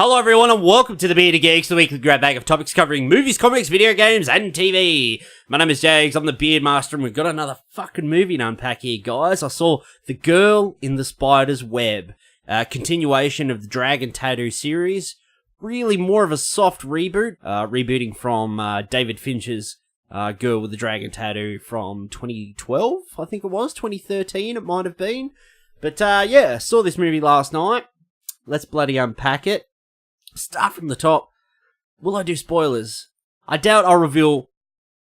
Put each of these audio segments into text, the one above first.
Hello everyone and welcome to the Bearded Geeks, the weekly grab bag of topics covering movies, comics, video games and TV. My name is Jages, I'm the Beard Master and we've got another fucking movie to unpack here, guys. I saw The Girl in the Spider's Web, a continuation of the Dragon Tattoo series. Really more of a soft reboot, rebooting from David Fincher's Girl with the Dragon Tattoo from 2012, I think it was, 2013 it might have been. But yeah, saw this movie last night. Let's bloody unpack it. Start from the top. Will I do spoilers? I doubt I'll reveal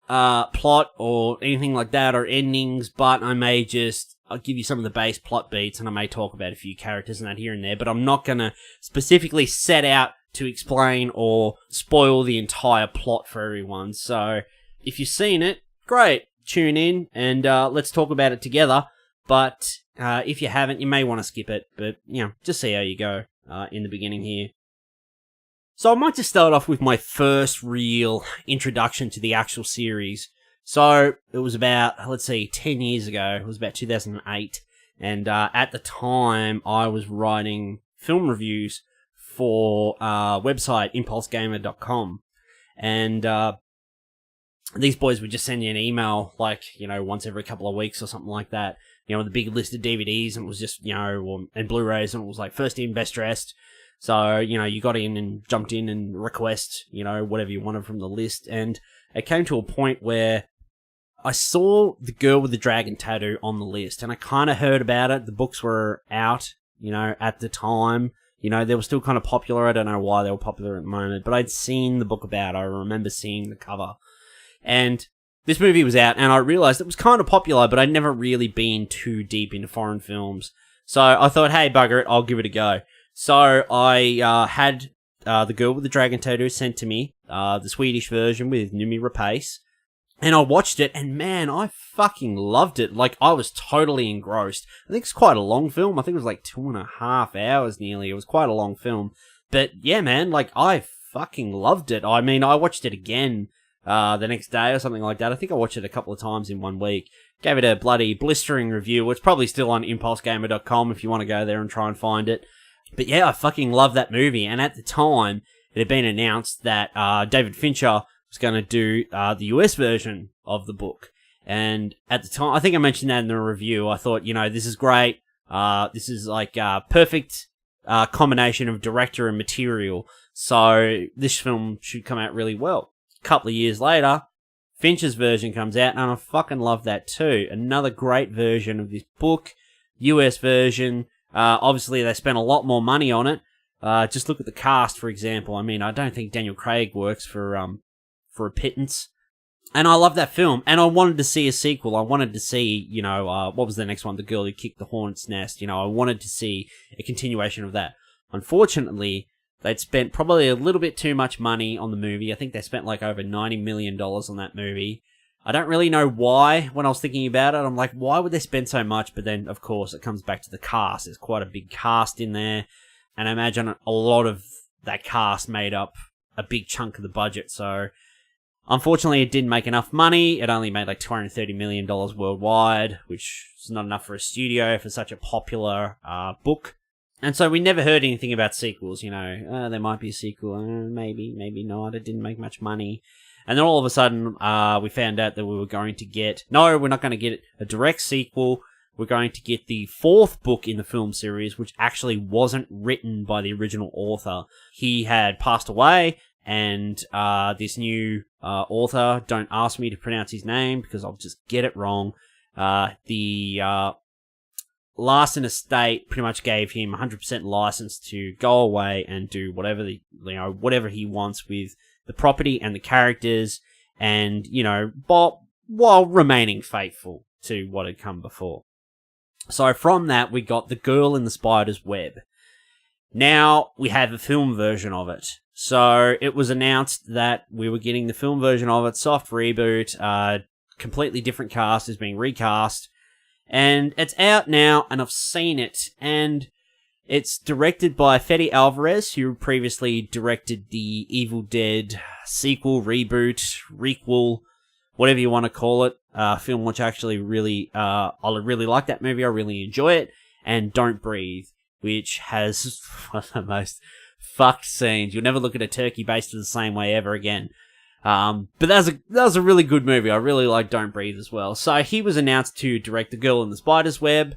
plot or anything like that or endings, but I'll give you some of the base plot beats and I may talk about a few characters and that here and there, but I'm not going to specifically set out to explain or spoil the entire plot for everyone. So if you've seen it, great. Tune in and let's talk about it together. But if you haven't, you may want to skip it, but you know, just see how you go in the beginning here. So I might just start off with my first real introduction to the actual series. So it was about, 10 years ago. It was about 2008. And at the time, I was writing film reviews for a website, impulsegamer.com. And these boys would just send you an email, once every couple of weeks or something like that. You know, with a big list of DVDs, and it was just, and Blu-rays, and it was like first in, best dressed. So, you got in and jumped in and request, whatever you wanted from the list. And it came to a point where I saw The Girl with the Dragon Tattoo on the list. And I kind of heard about it. The books were out, at the time. They were still kind of popular. I don't know why they were popular at the moment. But I'd seen the book about it. I remember seeing the cover. And this movie was out. And I realized it was kind of popular. But I'd never really been too deep into foreign films. So I thought, hey, bugger it. I'll give it a go. So I had The Girl with the Dragon Tattoo sent to me, the Swedish version with Noomi Rapace, and I watched it, and man, I fucking loved it. Like, I was totally engrossed. I think it's quite a long film. I think it was like 2.5 hours nearly. It was quite a long film. But yeah, man, I fucking loved it. I mean, I watched it again the next day or something like that. I think I watched it a couple of times in 1 week. Gave it a bloody blistering review. It's probably still on impulsegamer.com if you want to go there and try and find it. But yeah, I fucking love that movie. And at the time, it had been announced that David Fincher was going to do the US version of the book. And at the time, I think I mentioned that in the review. I thought, this is great. This is like a perfect combination of director and material. So this film should come out really well. A couple of years later, Fincher's version comes out, and I fucking love that too. Another great version of this book, US version. Obviously, they spent a lot more money on it. Just look at the cast, for example. I mean, I don't think Daniel Craig works for a pittance. And I love that film. And I wanted to see a sequel. I wanted to see, what was the next one? The Girl Who Kicked the Hornet's Nest. I wanted to see a continuation of that. Unfortunately, they'd spent probably a little bit too much money on the movie. I think they spent over $90 million on that movie. I don't really know why. When I was thinking about it, I'm like, why would they spend so much? But then, of course, it comes back to the cast. There's quite a big cast in there. And I imagine a lot of that cast made up a big chunk of the budget. So, unfortunately, it didn't make enough money. It only made $230 million worldwide, which is not enough for a studio for such a popular book. And so we never heard anything about sequels, there might be a sequel, maybe not. It didn't make much money. And then all of a sudden, we found out that we were going to get... No, we're not going to get a direct sequel. We're going to get the 4th book in the film series, which actually wasn't written by the original author. He had passed away, and this new author, don't ask me to pronounce his name, because I'll just get it wrong. The Larson estate pretty much gave him 100% license to go away and do whatever whatever he wants with the property and the characters, and, while remaining faithful to what had come before. So from that, we got The Girl in the Spider's Web. Now, we have a film version of it. So, it was announced that we were getting the film version of it, soft reboot, completely different cast is being recast, and it's out now, and I've seen it, and it's directed by Fede Alvarez, who previously directed the Evil Dead sequel, reboot, requel, whatever you want to call it. Film which actually really, I really like that movie. I really enjoy it. And Don't Breathe, which has one of the most fucked scenes. You'll never look at a turkey basted the same way ever again. But that was a really good movie. I really like Don't Breathe as well. So he was announced to direct The Girl in the Spider's Web.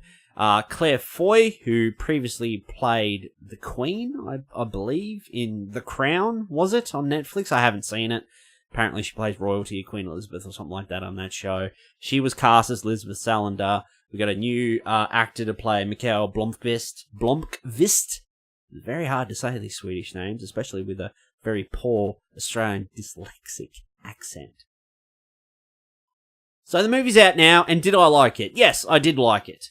Claire Foy, who previously played the Queen, I believe, in The Crown, was it, on Netflix? I haven't seen it. Apparently she plays royalty, Queen Elizabeth or something like that on that show. She was cast as Elizabeth Salander. We got a new actor to play Mikael Blomqvist. Blomqvist? It's very hard to say these Swedish names, especially with a very poor Australian dyslexic accent. So the movie's out now, and did I like it? Yes, I did like it.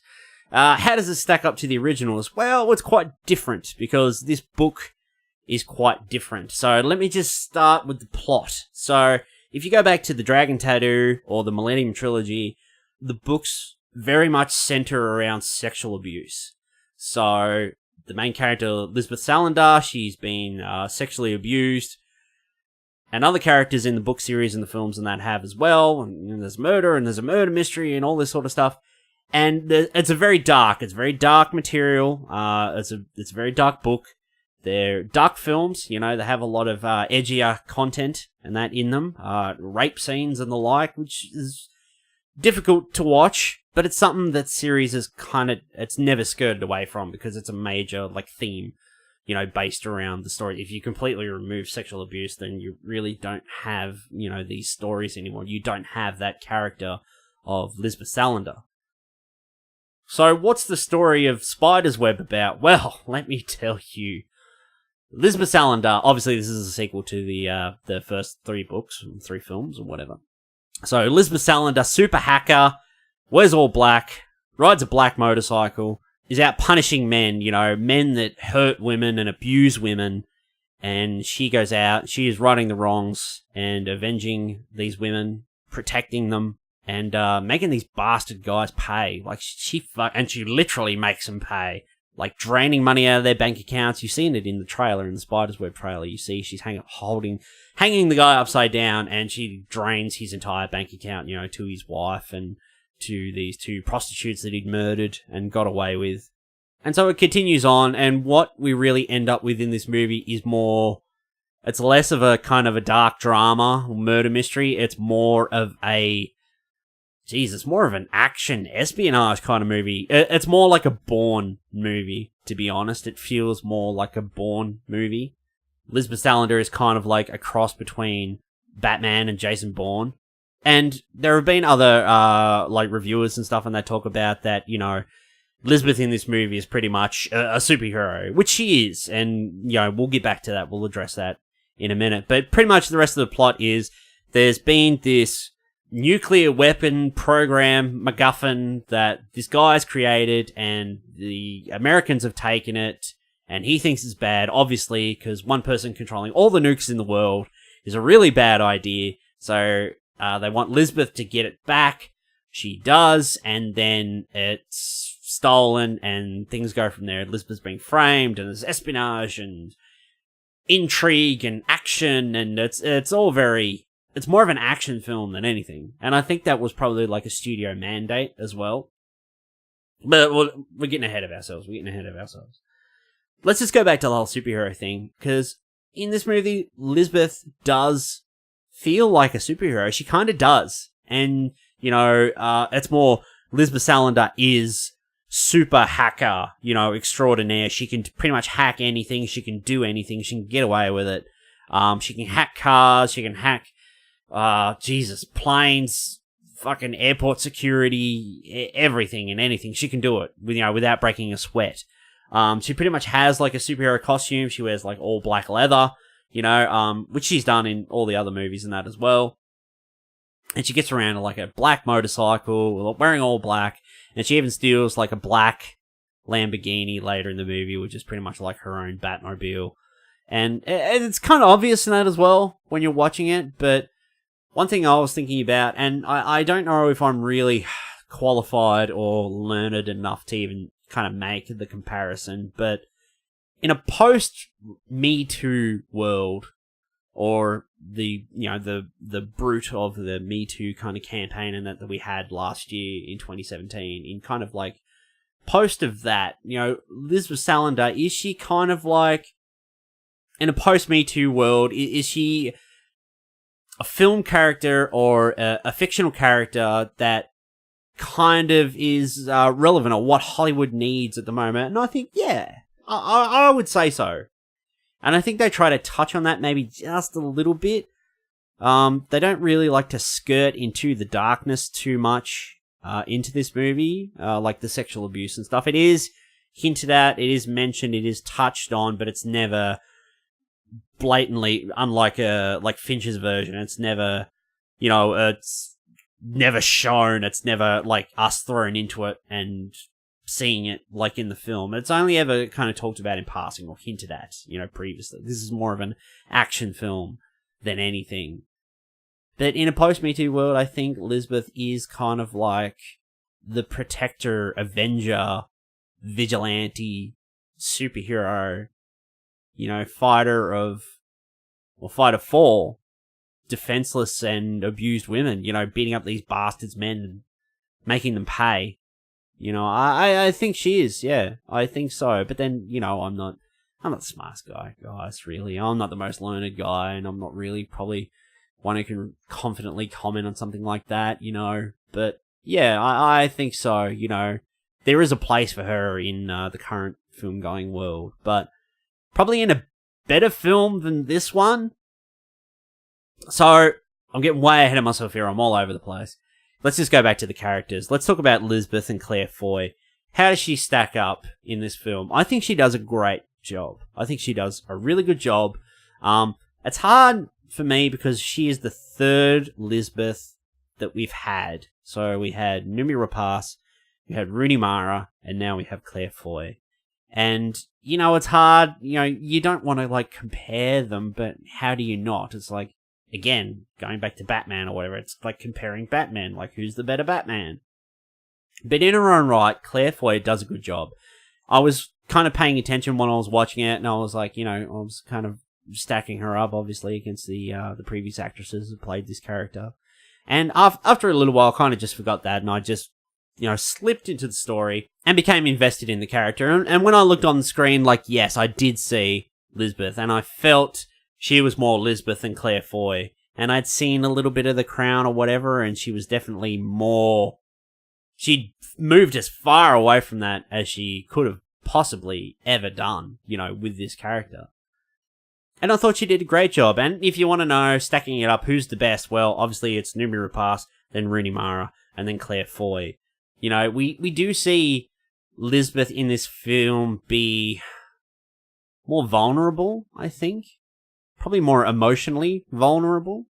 How does it stack up to the originals? Well, it's quite different, because this book is quite different. So let me just start with the plot. So if you go back to the Dragon Tattoo or the Millennium Trilogy, the books very much center around sexual abuse. So the main character, Lisbeth Salander, she's been sexually abused. And other characters in the book series and the films and that have as well. And there's murder, and there's a murder mystery and all this sort of stuff. And it's very dark material. It's a very dark book. They're dark films, you know, they have a lot of edgier content and that in them. Rape scenes and the like, which is difficult to watch, but it's something that series is it's never skirted away from, because it's a major, like, theme, you know, based around the story. If you completely remove sexual abuse, then you really don't have, you know, these stories anymore. You don't have that character of Lisbeth Salander. So what's the story of Spider's Web about? Well, let me tell you. Lisbeth Salander, obviously this is a sequel to the first 3 books, 3 films, or whatever. So Lisbeth Salander, super hacker, wears all black, rides a black motorcycle, is out punishing men, you know, men that hurt women and abuse women, and she goes out, she is righting the wrongs and avenging these women, protecting them, and making these bastard guys pay. Like, and she literally makes them pay. Like, draining money out of their bank accounts. You've seen it in the trailer, in the Spider's Web trailer. You see she's hanging the guy upside down, and she drains his entire bank account, you know, to his wife and to these 2 prostitutes that he'd murdered and got away with. And so it continues on, and what we really end up with in this movie is it's less of a kind of a dark drama or murder mystery. It's more of it's more of an action espionage kind of movie. It's more like a Bourne movie, to be honest. It feels more like a Bourne movie. Lisbeth Salander is kind of like a cross between Batman and Jason Bourne. And there have been other, like, reviewers and stuff, and they talk about that, you know, Lisbeth in this movie is pretty much a superhero, which she is. And, you know, we'll get back to that. We'll address that in a minute. But pretty much the rest of the plot is there's been this nuclear weapon program MacGuffin that this guy's created, and the Americans have taken it, and he thinks it's bad, obviously, because one person controlling all the nukes in the world is a really bad idea. So they want Lisbeth to get it back. She does, and then it's stolen, and things go from there. Lisbeth's being framed, and there's espionage and intrigue and action, and it's all very... It's more of an action film than anything. And I think that was probably like a studio mandate as well. But we're getting ahead of ourselves. Let's just go back to the whole superhero thing. Because in this movie, Lisbeth does feel like a superhero. She kind of does. And, you know, it's more Lisbeth Salander is super hacker, you know, extraordinaire. She can pretty much hack anything. She can do anything. She can get away with it. She can hack cars. She can hack... planes, fucking airport security, everything and anything. She can do it, without breaking a sweat. She pretty much has, like, a superhero costume. She wears, like, all black leather, which she's done in all the other movies and that as well. And she gets around on, like, a black motorcycle, wearing all black, and she even steals, like, a black Lamborghini later in the movie, which is pretty much like her own Batmobile. And it's kind of obvious in that as well when you're watching it, but one thing I was thinking about, and I don't know if I'm really qualified or learned enough to even kind of make the comparison, but in a post-Me Too world, or the brunt of the Me Too kind of campaign and that we had last year in 2017, in kind of like post of that, Lisbeth Salander, is she kind of like in a post-Me Too world, is she a film character or a fictional character that kind of is relevant or what Hollywood needs at the moment? And I think, yeah, I would say so. And I think they try to touch on that maybe just a little bit. They don't really like to skirt into the darkness too much into this movie, like the sexual abuse and stuff. It is hinted at, it is mentioned, it is touched on, but it's never blatantly, unlike like Finch's version. It's never, it's never shown. It's never like us thrown into it and seeing it like in the film. It's only ever kind of talked about in passing or hinted at, previously. This is more of an action film than anything. But in a post-Me Too world, I think Lisbeth is kind of like the protector, avenger, vigilante, superhero, fighter for defenseless and abused women, beating up these bastards men and making them pay. I think she is, yeah, I think so. But then, I'm not the smartest guy, guys, really. I'm not the most learned guy, and I'm not really probably one who can confidently comment on something like that, But, yeah, I think so, There is a place for her in the current film-going world, but probably in a better film than this one. So, I'm getting way ahead of myself here. I'm all over the place. Let's just go back to the characters. Let's talk about Lisbeth and Claire Foy. How does she stack up in this film? I think she does a great job. I think she does a really good job. It's hard for me because she is the third Lisbeth that we've had. So we had Noomi Rapace, we had Rooney Mara, and now we have Claire Foy. And, it's hard, you don't want to, compare them, but how do you not? It's like, again, going back to Batman or whatever, it's like comparing Batman, who's the better Batman? But in her own right, Claire Foy does a good job. I was kind of paying attention when I was watching it, and I was like, I was kind of stacking her up, obviously, against the previous actresses who played this character. And after a little while, I kind of just forgot that, and I just, slipped into the story and became invested in the character. And when I looked on the screen, yes, I did see Lisbeth, and I felt she was more Lisbeth than Claire Foy. And I'd seen a little bit of The Crown or whatever, and she was definitely more... She moved as far away from that as she could have possibly ever done, with this character. And I thought she did a great job. And if you want to know, stacking it up, who's the best? Well, obviously it's Noomi Rapace, then Rooney Mara, and then Claire Foy. We do see Lisbeth in this film be more vulnerable, I think. Probably more emotionally vulnerable.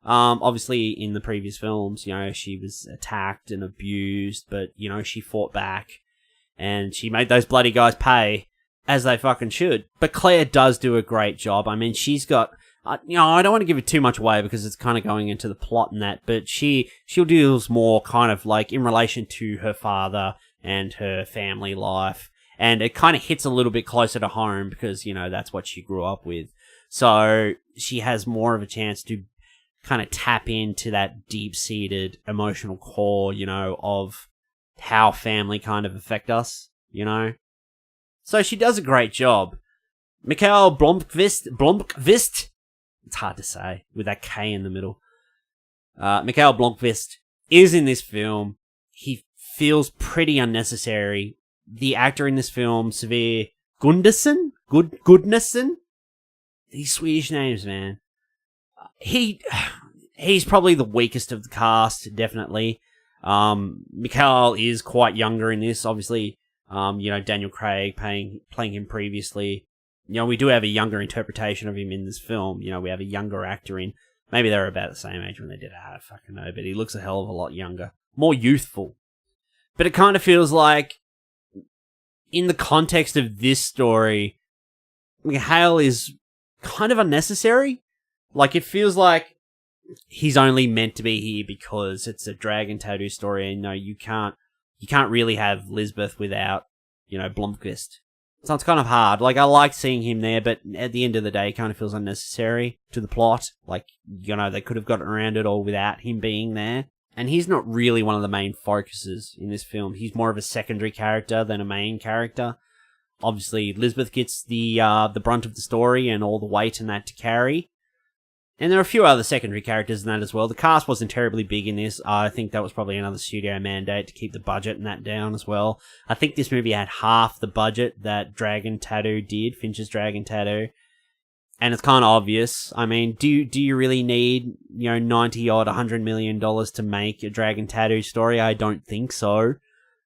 Obviously in the previous films, she was attacked and abused, but, she fought back and she made those bloody guys pay, as they fucking should. But Claire does do a great job. I mean, she's got, I don't want to give it too much away because it's kind of going into the plot and that, but she deals more kind of in relation to her father and her family life. And it kind of hits a little bit closer to home because, that's what she grew up with. So she has more of a chance to kind of tap into that deep-seated emotional core, of how family kind of affect us, So she does a great job. Mikael Blomkvist, it's hard to say with that K in the middle. Mikael Blomkvist is in this film. He feels pretty unnecessary. The actor in this film, Severe Gunderson? Goodnesen? These Swedish names, man. He's probably the weakest of the cast, definitely. Mikael is quite younger in this, obviously. Daniel Craig playing him previously. We do have a younger interpretation of him in this film. We have a younger actor in. Maybe they were about the same age when they did it. I don't fucking know, but he looks a hell of a lot younger. More youthful. But it kind of feels like, in the context of this story, Mikael is kind of unnecessary. It feels like he's only meant to be here because it's a dragon tattoo story, and you can't really have Lisbeth without, Blomkvist. So it's kind of hard. I like seeing him there, but at the end of the day, it kind of feels unnecessary to the plot. They could have gotten around it all without him being there. And he's not really one of the main focuses in this film. He's more of a secondary character than a main character. obviously Elizabeth gets the brunt of the story and all the weight and that to carry. And there are a few other secondary characters in that as well. The cast wasn't terribly big in this. I think that was probably another studio mandate to keep the budget and that down as well. I think this movie had half the budget that Dragon Tattoo did, Finch's Dragon Tattoo. And it's kind of obvious. I mean, do you really need, 90 odd, $100 million to make a Dragon Tattoo story? I don't think so.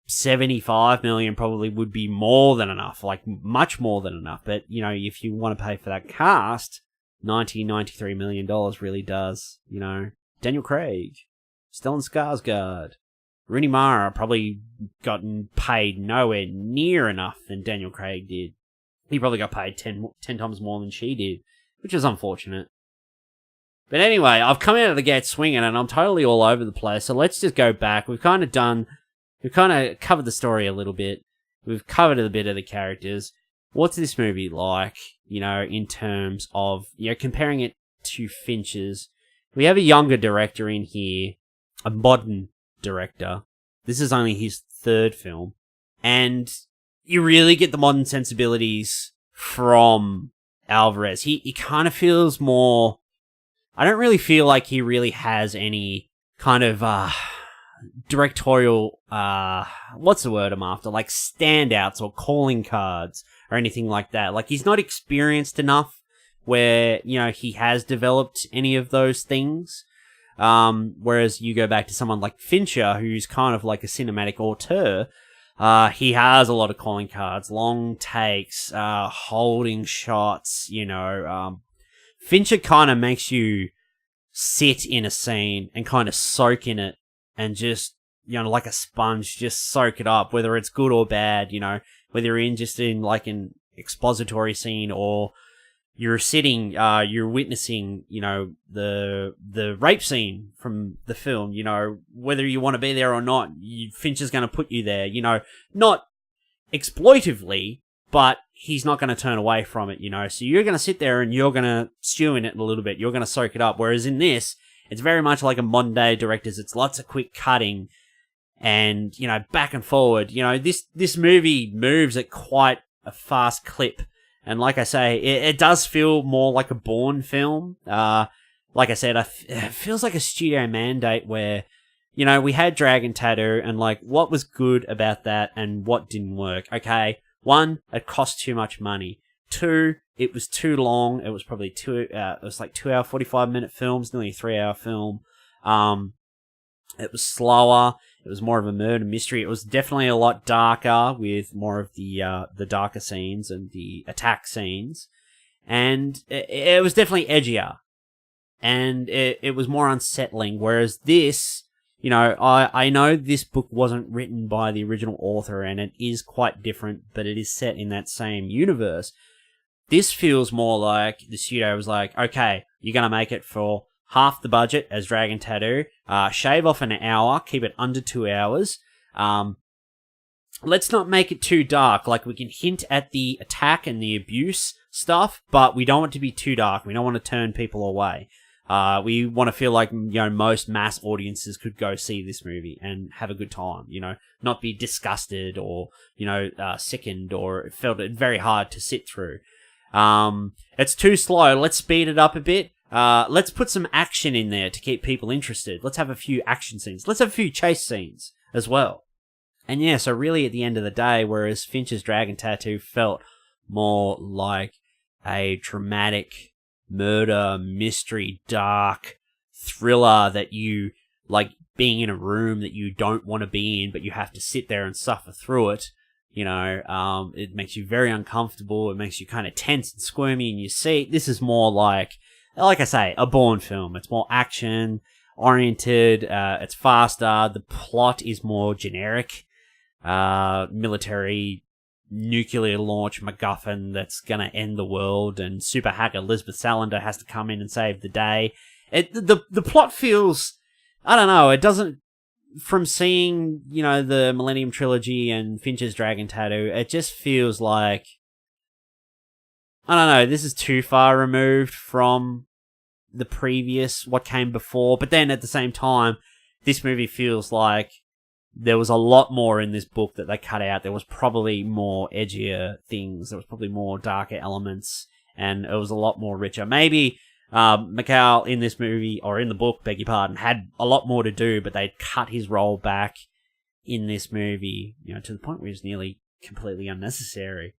75 million probably would be more than enough, like much more than enough. But, if you want to pay for that cast, $93 million really does, Daniel Craig, Stellan Skarsgård, Rooney Mara probably gotten paid nowhere near enough than Daniel Craig did. He probably got paid 10 times more than she did, which is unfortunate. But anyway, I've come out of the gate swinging and I'm totally all over the place, so let's just go back. We've kind of covered the story a little bit. We've covered a bit of the characters. What's this movie like, in terms of, comparing it to Finch's? We have a younger director in here, a modern director. This is only his third film. And you really get the modern sensibilities from Alvarez. He kind of feels more... I don't really feel like he really has any kind of directorial... what's the word I'm after? Like standouts or calling cards or anything like that. Like, he's not experienced enough where, he has developed any of those things. Whereas you go back to someone like Fincher, who's kind of like a cinematic auteur, he has a lot of calling cards, long takes, holding shots, Fincher kind of makes you sit in a scene and kind of soak in it and just, like a sponge, just soak it up, whether it's good or bad, whether you're just in like an expository scene or you're sitting, you're witnessing, the rape scene from the film, whether you want to be there or not, Fincher's going to put you there, not exploitively, but he's not going to turn away from it, so you're going to sit there and you're going to stew in it a little bit, you're going to soak it up, whereas in this, it's very much like a modern day director's, it's lots of quick cutting, and, back and forward, this movie moves at quite a fast clip. And like I say, it does feel more like a Bourne film. Like I said, it feels like a studio mandate where, we had Dragon Tattoo and like, what was good about that and what didn't work? Okay, 1, it cost too much money. 2, it was too long. It was probably it was like 2 hour, 45-minute films, nearly a 3-hour film. It was slower. It was more of a murder mystery. It was definitely a lot darker with more of the darker scenes and the attack scenes. And it was definitely edgier. And it was more unsettling. Whereas this, I know this book wasn't written by the original author and it is quite different, but it is set in that same universe. This feels more like the studio was like, okay, you're going to make it for half the budget as Dragon Tattoo, shave off an hour, keep it under 2 hours. Let's not make it too dark. Like, we can hint at the attack and the abuse stuff, but we don't want it to be too dark. We don't want to turn people away. We want to feel like, most mass audiences could go see this movie and have a good time, not be disgusted or, sickened or felt it very hard to sit through. It's too slow. Let's speed it up a bit. Let's put some action in there to keep people interested. Let's have a few action scenes. Let's have a few chase scenes as well. And yeah, so really at the end of the day, whereas Finch's Dragon Tattoo felt more like a dramatic murder, mystery, dark thriller that you, like being in a room that you don't want to be in, but you have to sit there and suffer through it. It makes you very uncomfortable. It makes you kind of tense and squirmy in your seat. This is more like I say, a Bourne film. It's more action-oriented, it's faster, the plot is more generic, military, nuclear launch MacGuffin that's gonna end the world, and super hacker Elizabeth Salander has to come in and save the day. The plot feels, I don't know, it doesn't, from seeing, the Millennium Trilogy and Fincher's Dragon Tattoo, it just feels like, I don't know, this is too far removed from the previous, what came before, but then at the same time, this movie feels like there was a lot more in this book that they cut out. There was probably more edgier things. There was probably more darker elements, and it was a lot more richer. Maybe Mikhail in this movie, or in the book, beg your pardon, had a lot more to do, but they'd cut his role back in this movie, to the point where it's nearly completely unnecessary.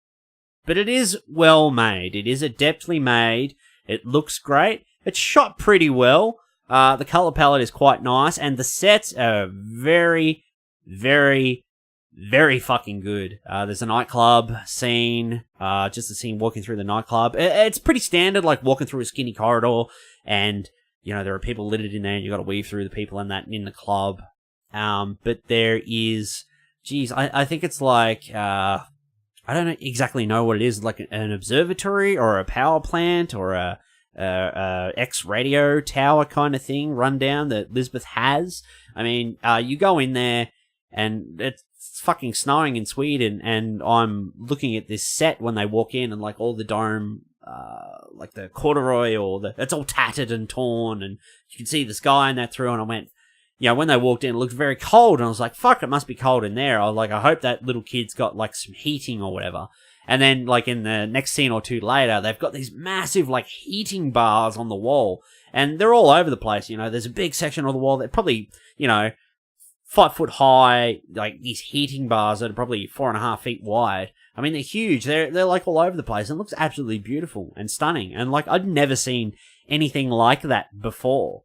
But it is well made. It is adeptly made. It looks great. It's shot pretty well. The color palette is quite nice, and the sets are very, very, very fucking good. There's a nightclub scene, just a scene walking through the nightclub. It's pretty standard, like walking through a skinny corridor, and, there are people littered in there, and you gotta weave through the people in the club. But there is, I think it's like, I don't exactly know what it is, like an observatory or a power plant or a ex-radio tower kind of thing run down that Lisbeth has. I mean, you go in there and it's fucking snowing in Sweden, and I'm looking at this set when they walk in, and like all the dome, like the corduroy it's all tattered and torn, and you can see the sky in that through, and I went, when they walked in, it looked very cold, and I was like, fuck, it must be cold in there. I was like, I hope that little kid's got, like, some heating or whatever. And then, like, in the next scene or two later, they've got these massive, like, heating bars on the wall, and they're all over the place, There's a big section of the wall that probably, 5 foot high, like, these heating bars that are probably 4.5 feet wide. I mean, they're huge. They're like, all over the place, and it looks absolutely beautiful and stunning. And, like, I'd never seen anything like that before.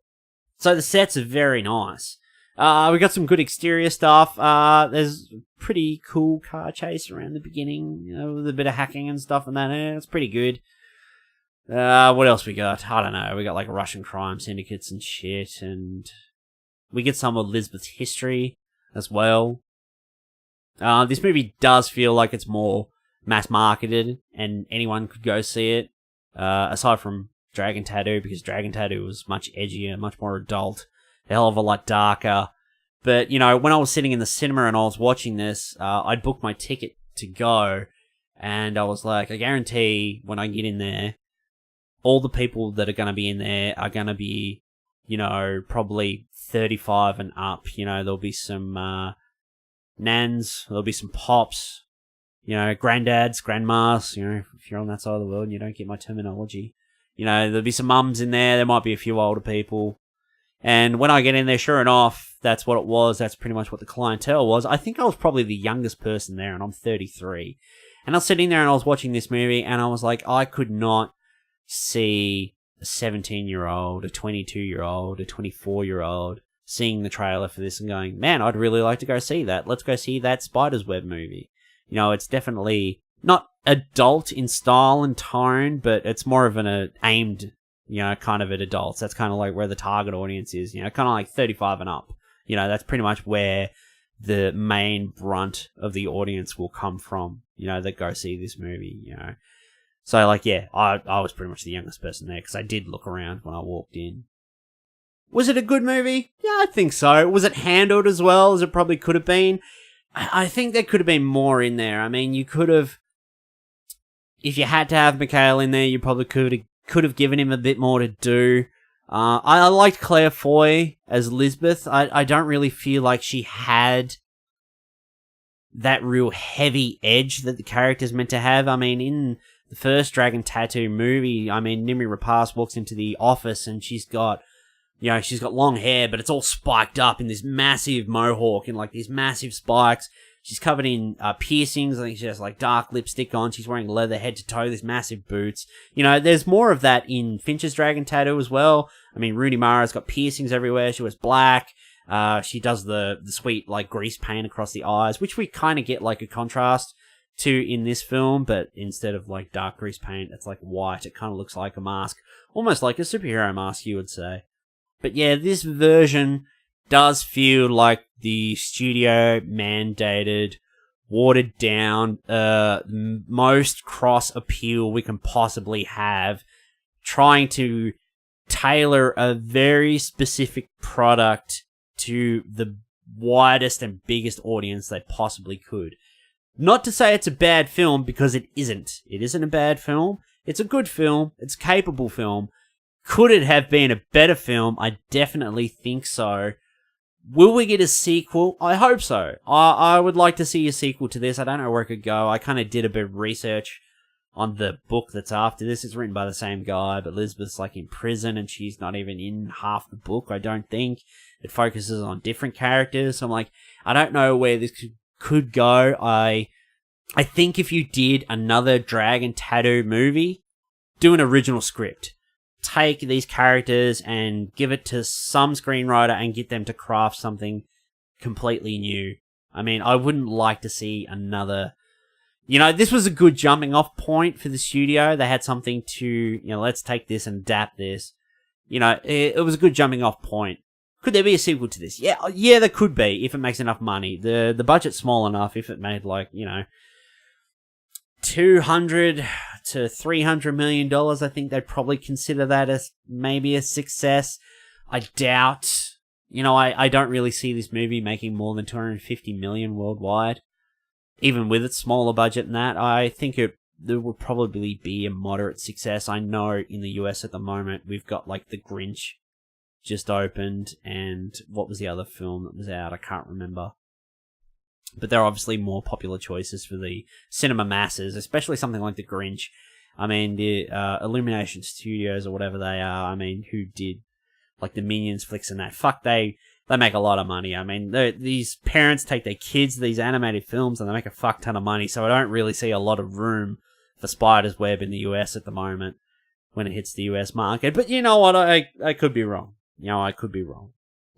So the sets are very nice. We got some good exterior stuff. There's a pretty cool car chase around the beginning, with a bit of hacking and stuff and that. It's pretty good. What else we got? I don't know. We got like Russian crime syndicates and shit, and we get some of Lisbeth's history as well. This movie does feel like it's more mass marketed and anyone could go see it. Aside from Dragon Tattoo, because Dragon Tattoo was much edgier, much more adult, a hell of a lot darker. But, when I was sitting in the cinema and I was watching this, I'd booked my ticket to go, and I was like, I guarantee when I get in there, all the people that are going to be in there are going to be, probably 35 and up. There'll be some nans, there'll be some pops, granddads, grandmas, if you're on that side of the world and you don't get my terminology. There'll be some mums in there might be a few older people. And when I get in there, sure enough, that's what it was. That's pretty much what the clientele was. I think I was probably the youngest person there, and I'm 33. And I was sitting there and I was watching this movie, and I was like, I could not see a 17-year-old, a 22-year-old, a 24-year-old seeing the trailer for this and going, man, I'd really like to go see that. Let's go see that Spider's Web movie. It's definitely not adult in style and tone, but it's more of an aimed, kind of at adults. That's kind of like where the target audience is, kind of like 35 and up. That's pretty much where the main brunt of the audience will come from, that go see this movie, So, like, yeah, I was pretty much the youngest person there, because I did look around when I walked in. Was it a good movie? Yeah, I think so. Was it handled as well as it probably could have been? I think there could have been more in there. I mean, you could have... If you had to have Mikhail in there, you probably could have given him a bit more to do. I liked Claire Foy as Lisbeth. I don't really feel like she had that real heavy edge that the character's meant to have. I mean, in the first Dragon Tattoo movie, Nimri Rapaz walks into the office and she's got long hair, but it's all spiked up in this massive mohawk and like these massive spikes. She's covered in piercings. I think she has like dark lipstick on. She's wearing leather head to toe, these massive boots. There's more of that in Fincher's Dragon Tattoo as well. Rooney Mara's got piercings everywhere. She wears black. She does the sweet like grease paint across the eyes, which we kind of get like a contrast to in this film, but instead of like dark grease paint, it's like white. It kind of looks like a mask, almost like a superhero mask, you would say. But yeah, this version does feel like the studio mandated, watered down, most cross appeal we can possibly have, trying to tailor a very specific product to the widest and biggest audience they possibly could. Not to say it's a bad film, because it isn't. It isn't a bad film. It's a good film. It's a capable film. Could it have been a better film? I definitely think so. Will we get a sequel? I hope so. I would like to see a sequel to this. I don't know where it could go. I kind of did a bit of research on the book that's after this. It's written by the same guy, but Elizabeth's like in prison and she's not even in half the book, I don't think. It focuses on different characters. So I'm like, I don't know where this could go. I think if you did another Dragon Tattoo movie, do an original script. Take these characters and give it to some screenwriter and get them to craft something completely new. I mean, I wouldn't like to see another... You know, this was a good jumping off point for the studio. They had something to, let's take this and adapt this. It was a good jumping off point. Could there be a sequel to this? Yeah, there could be if it makes enough money. The budget's small enough. If it made $200 to $300 million, I think they'd probably consider that as maybe a success. I doubt. I don't really see this movie making more than $250 million worldwide. Even with its smaller budget than that, I think there would probably be a moderate success. I know in the US at the moment, we've got The Grinch just opened, and what was the other film that was out? I can't remember. But there are obviously more popular choices for the cinema masses, especially something like The Grinch. I mean, the Illumination Studios or whatever they are, who did the Minions flicks and that. Fuck, they make a lot of money. I mean, these parents take their kids to these animated films and they make a fuck ton of money, so I don't really see a lot of room for Spider's Web in the US at the moment when it hits the US market. But you know what? I could be wrong. I could be wrong.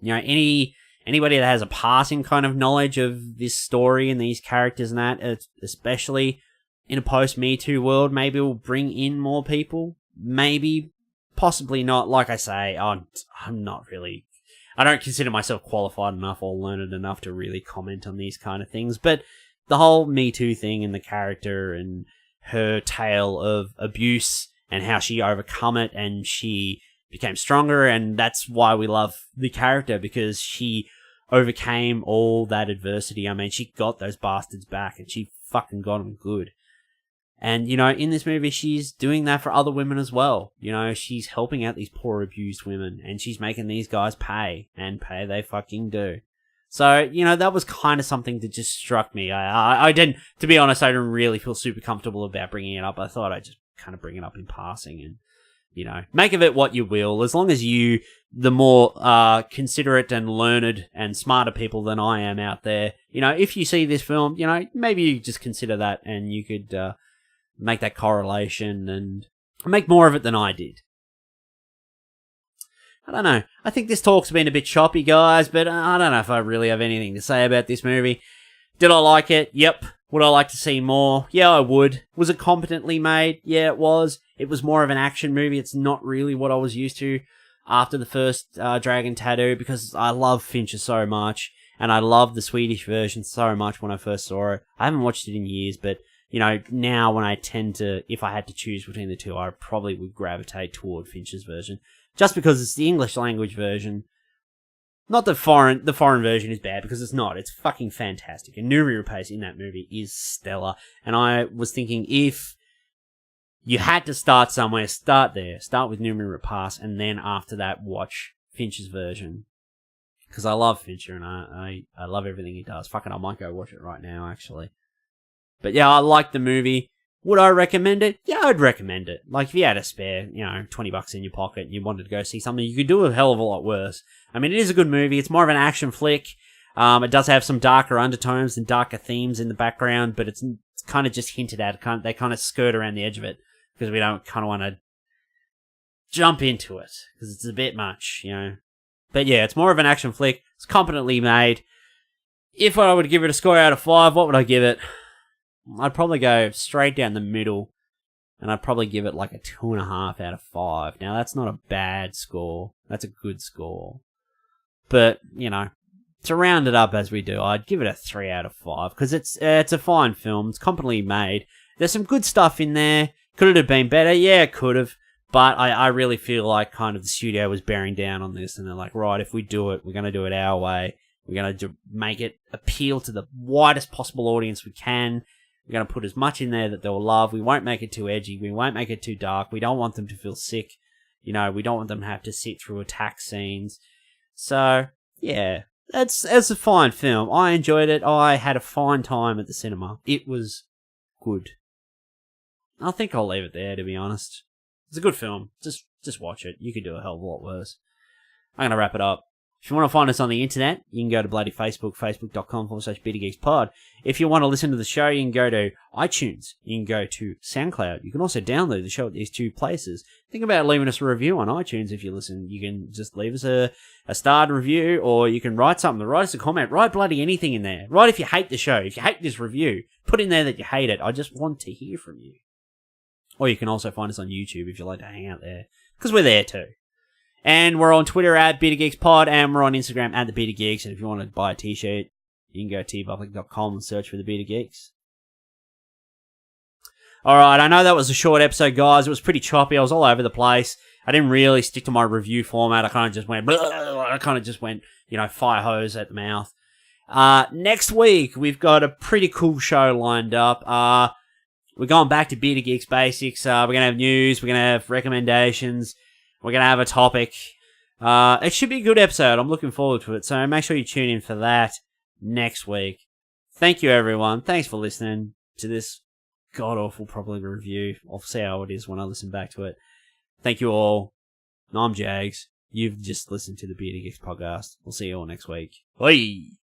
Anybody that has a passing kind of knowledge of this story and these characters and that, especially in a post-Me Too world, maybe we'll bring in more people. Maybe, possibly not. Like I say, I'm not really... I don't consider myself qualified enough or learned enough to really comment on these kind of things, but the whole Me Too thing and the character and her tale of abuse and how she overcome it and she became stronger, and that's why we love the character, because she overcame all that adversity. I mean, she got those bastards back and she fucking got them good. And, in this movie, she's doing that for other women as well. She's helping out these poor abused women, and she's making these guys pay, and pay they fucking do. So, that was kind of something that just struck me. I didn't, to be honest, I didn't really feel super comfortable about bringing it up. I thought I'd just kind of bring it up in passing and, make of it what you will. As long as you, the more considerate and learned and smarter people than I am out there, if you see this film, maybe you just consider that and you could... make that correlation and make more of it than I did. I don't know. I think this talk's been a bit choppy, guys, but I don't know if I really have anything to say about this movie. Did I like it? Yep. Would I like to see more? Yeah, I would. Was it competently made? Yeah, it was. It was more of an action movie. It's not really what I was used to after the first Dragon Tattoo, because I love Fincher so much, and I love the Swedish version so much when I first saw it. I haven't watched it in years, but now when I tend to, if I had to choose between the two, I probably would gravitate toward Fincher's version. Just because it's the English language version. Not the foreign version is bad, because it's not. It's fucking fantastic. And Noomi Rapace in that movie is stellar. And I was thinking, if you had to start somewhere, start there. Start with Noomi Rapace, and then after that, watch Fincher's version. Because I love Fincher, and I love everything he does. Fucking, I might go watch it right now, actually. But yeah, I like the movie. Would I recommend it? Yeah, I'd recommend it. If you had a spare, $20 in your pocket and you wanted to go see something, you could do a hell of a lot worse. I mean, it is a good movie. It's more of an action flick. It does have some darker undertones and darker themes in the background, but it's kind of just hinted at. They kind of skirt around the edge of it because we don't kind of want to jump into it because it's a bit much, But yeah, it's more of an action flick. It's competently made. If I would give it a score out of 5, what would I give it? I'd probably go straight down the middle, and I'd probably give it a 2.5 out of 5. Now, that's not a bad score. That's a good score. But, to round it up as we do, I'd give it a 3 out of 5, because it's a fine film. It's competently made. There's some good stuff in there. Could it have been better? Yeah, it could have. But I really feel like kind of the studio was bearing down on this, and they're like, right, if we do it, we're going to do it our way. We're going to make it appeal to the widest possible audience we can. We're going to put as much in there that they'll love. We won't make it too edgy. We won't make it too dark. We don't want them to feel sick. We don't want them to have to sit through attack scenes. So, yeah, it's a fine film. I enjoyed it. I had a fine time at the cinema. It was good. I think I'll leave it there, to be honest. It's a good film. Just watch it. You could do a hell of a lot worse. I'm going to wrap it up. If you want to find us on the internet, you can go to bloody Facebook, facebook.com/BeaterGeeksPod. If you want to listen to the show, you can go to iTunes. You can go to SoundCloud. You can also download the show at these two places. Think about leaving us a review on iTunes if you listen. You can just leave us a starred review, or you can write something. Write us a comment. Write bloody anything in there. Write if you hate the show. If you hate this review, put in there that you hate it. I just want to hear from you. Or you can also find us on YouTube if you like to hang out there, because we're there too. And we're on Twitter at BeaterGeeksPod, and we're on Instagram at The BeaterGeeks. And if you want to buy a t-shirt, you can go to tpublic.com and search for The Beater Geeks. Alright, I know that was a short episode, guys. It was pretty choppy. I was all over the place. I didn't really stick to my review format. I kind of just went, fire hose at the mouth. Next week, we've got a pretty cool show lined up. We're going back to Beater Geeks basics. We're going to have news. We're going to have recommendations. We're going to have a topic. It should be a good episode. I'm looking forward to it. So make sure you tune in for that next week. Thank you, everyone. Thanks for listening to this god-awful probably review. I'll see how it is when I listen back to it. Thank you all. I'm Jags. You've just listened to the Beater Geeks podcast. We'll see you all next week. Bye.